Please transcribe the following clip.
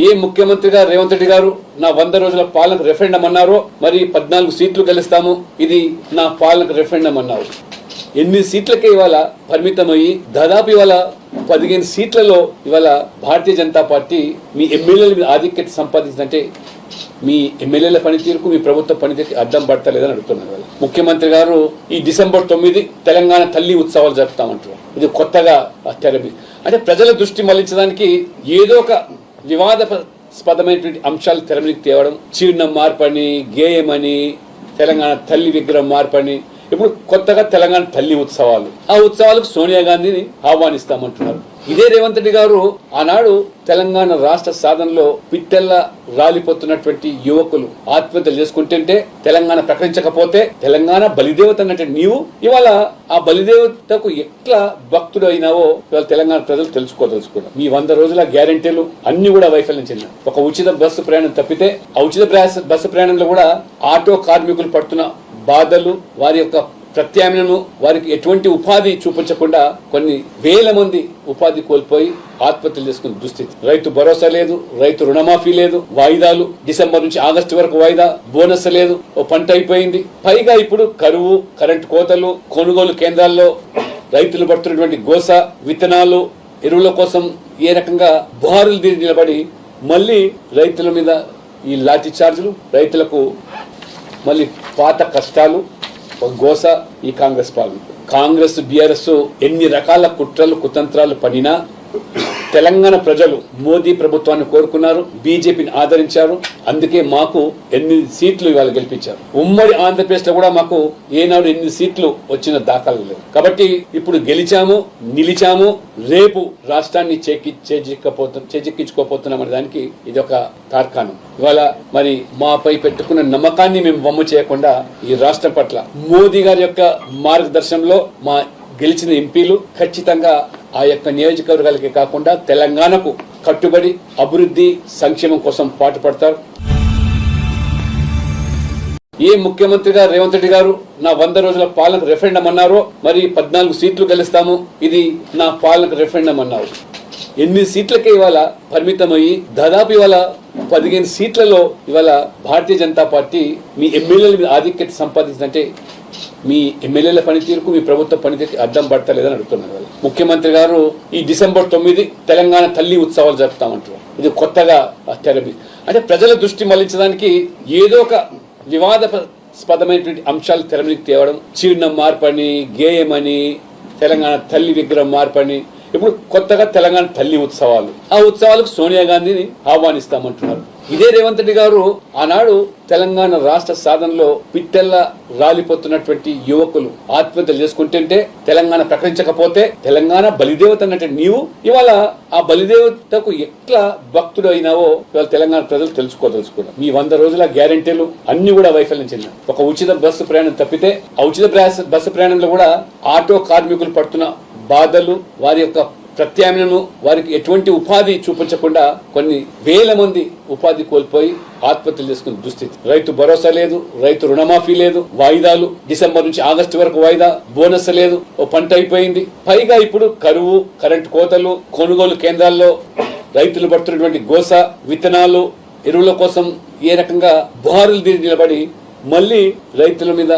ఏ ముఖ్యమంత్రిగా రేవంత్ రెడ్డి గారు నా 100 రోజుల పాలనకు రెఫరెండం అన్నారో మరి 14 సీట్లు గెలుస్తాము, ఇది నా పాలనకు రెఫరెండం అన్నారు. 8 సీట్లకే ఇవాళ పరిమితమయ్యి దాదాపు ఇవాళ 15 సీట్లలో ఇవాళ భారతీయ జనతా పార్టీ మీ ఎమ్మెల్యేల మీద ఆధిక్యత సంపాదించిందంటే మీ ఎమ్మెల్యేల పనితీరుకు మీ ప్రభుత్వ పనితీరుకి అడ్డం పడతలేదని అడుగుతున్నారు. ముఖ్యమంత్రి గారు ఈ డిసెంబర్ 9 తెలంగాణ తల్లి ఉత్సవాలు జరుపుతామంటారు. ఇది కొత్తగా తెరపి అంటే ప్రజల దృష్టి మళ్లించడానికి ఏదో ఒక వివాదాస్పదమైనటువంటి అంశాలు తెర మీదకి తేవడం, చిరునం మార్పని, గేయమని, తెలంగాణ తల్లి విగ్రహం మార్పని, ఇప్పుడు కొత్తగా తెలంగాణ తల్లి ఉత్సవాలు. ఆ ఉత్సవాలకు సోనియా గాంధీని ఆహ్వానిస్తామంటున్నారు. ఇదే రేవంత్ రెడ్డి గారు ఆనాడు తెలంగాణ రాష్ట్ర సాధనలో పిట్టెల్లా రాలిపోతున్నటువంటి యువకులు ఆత్మహత్యలు చేసుకుంటుంటే తెలంగాణ ప్రకటించకపోతే తెలంగాణ బలిదేవత అన్నట్టు నీవు ఇవాళ ఆ బలిదేవతకు ఎట్లా భక్తుడు అయినావో ఇవాళ తెలంగాణ ప్రజలు తెలుసుకోదలుచుకున్నారు. మీ 100 రోజుల గ్యారెంటీలు అన్ని కూడా వైఫల్యం చెందిన ఒక ఉచిత బస్సు ప్రయాణం తప్పితే ఆ ఉచిత బస్సు ప్రయాణంలో కూడా ఆటో కార్మికులు పడుతున్న బాధలు, వారి యొక్క ప్రత్యామ్నాయం, వారికి ఎటువంటి ఉపాధి చూపించకుండా కొన్ని వేల మంది ఉపాధి కోల్పోయి ఆత్మహత్యలు చేసుకున్న దుస్థితి. రైతు భరోసా లేదు, రైతు రుణమాఫీ లేదు, వాయిదాలు డిసెంబర్ నుంచి ఆగస్టు వరకు వాయిదా, బోనస్ లేదు, ఓ పంట అయిపోయింది. పైగా ఇప్పుడు కరువు, కరెంటు కోతలు, కొనుగోలు కేంద్రాల్లో రైతులు పడుతున్నటువంటి గోస, విత్తనాలు, ఎరువుల కోసం ఏ రకంగా బారులు తీరి నిలబడి మళ్ళీ రైతుల మీద ఈ లాఠీ చార్జీలు, రైతులకు మళ్ళీ పాత కష్టాలు, గోస. ఈ కాంగ్రెస్ పాలన, కాంగ్రెస్ బీఆర్ఎస్ ఎన్ని రకాల కుట్రలు కుతంత్రాలు పడినా తెలంగాణ ప్రజలు మోదీ ప్రభుత్వాన్ని కోరుకున్నారు, బీజేపీని ఆదరించారు. అందుకే మాకు 8 సీట్లు ఇవాళ గెలిపించారు. ఉమ్మడి ఆంధ్రప్రదేశ్ లో కూడా మాకు ఏనాడు 8 సీట్లు వచ్చిన దాఖలు లేవు. కాబట్టి ఇప్పుడు గెలిచాము, నిలిచాము, రేపు రాష్ట్రాన్ని చేజిక్కించుకోపోతున్నాం అనే దానికి ఇది ఒక తార్కాణం. ఇవాళ మరి మాపై పెట్టుకున్న నమ్మకాన్ని మేము వమ్ము చేయకుండా ఈ రాష్ట్రం పట్ల మోదీ గారి యొక్క మార్గదర్శనంలో మా గెలిచిన ఎంపీలు ఖచ్చితంగా ఆ యొక్క నియోజకవర్గాలకే కాకుండా తెలంగాణకు కట్టుబడి అభివృద్ధి సంక్షేమం కోసం పాటుపడతారు. ఏ ముఖ్యమంత్రిగా రేవంత్ రెడ్డి గారు నా 100 రోజుల పాలనకు రెఫరెండం అన్నారో మరి 14 సీట్లు గెలుస్తాము, ఇది నా పాలనకు రెఫరెండం అన్నారు. 8 సీట్లకే ఇవాళ పరిమితమయ్యి దాదాపు ఇవాళ 15 సీట్లలో ఇవాళ భారతీయ జనతా పార్టీ మీ ఎమ్మెల్యేల మీద ఆధిక్యత సంపాదించిందంటే మీ ఎమ్మెల్యేల పనితీరుకు మీ ప్రభుత్వ పనితీరుకి అడ్డం పడతలేదని అడుగుతున్నారు. ముఖ్యమంత్రి గారు ఈ డిసెంబర్ 9 తెలంగాణ తల్లి ఉత్సవాలు జరుపుతామంటారు. ఇది కొత్తగా తెరపి అంటే ప్రజల దృష్టి మళ్లించడానికి ఏదో ఒక వివాదాస్పదమైనటువంటి అంశాలు తెర మీదకి తేవడం, చిరునం మార్పని, గేయమని, తెలంగాణ తల్లి విగ్రహం మార్పని, ఇప్పుడు కొత్తగా తెలంగాణ తల్లి ఉత్సవాలు. ఆ ఉత్సవాలకు సోనియా గాంధీని ఆహ్వానిస్తామంటున్నారు. ఇదే రేవంత్ రెడ్డి గారు ఆనాడు తెలంగాణ రాష్ట్ర సాధనలో పిట్టెల్లా రాలిపోతున్నటువంటి యువకులు ఆత్మహత్యలు చేసుకుంటుంటే తెలంగాణ ప్రకటించకపోతే తెలంగాణ బలిదేవత అన్నట్టు నీవు ఇవాళ ఆ బలిదేవతకు ఎట్లా భక్తుడు అయినావో ఇవాళ తెలంగాణ ప్రజలు తెలుసుకోదలుచుకున్నారు. మీ 100 రోజుల గ్యారెంటీలు అన్ని కూడా వైఫల్యం చెందిన ఒక ఉచిత బస్సు ప్రయాణం తప్పితే ఆ ఉచిత బస్సు ప్రయాణంలో కూడా ఆటో కార్మికులు పడుతున్న బాధలు, వారి యొక్క ప్రత్యామ్నాయం, వారికి ఎటువంటి ఉపాధి చూపించకుండా కొన్ని వేల మంది ఉపాధి కోల్పోయి ఆత్మహత్యలు చేసుకున్న దుస్థితి. రైతు భరోసా లేదు, రైతు రుణమాఫీ లేదు, వాయిదాలు డిసెంబర్ నుంచి ఆగస్టు వరకు వాయిదా, బోనస్ లేదు, ఓ పంట అయిపోయింది. పైగా ఇప్పుడు కరువు, కరెంటు కోతలు, కొనుగోలు కేంద్రాల్లో రైతులు పడుతున్నటువంటి గోస, విత్తనాలు, ఎరువుల కోసం ఏ రకంగా బారులు తీరి నిలబడి మళ్ళీ రైతుల మీద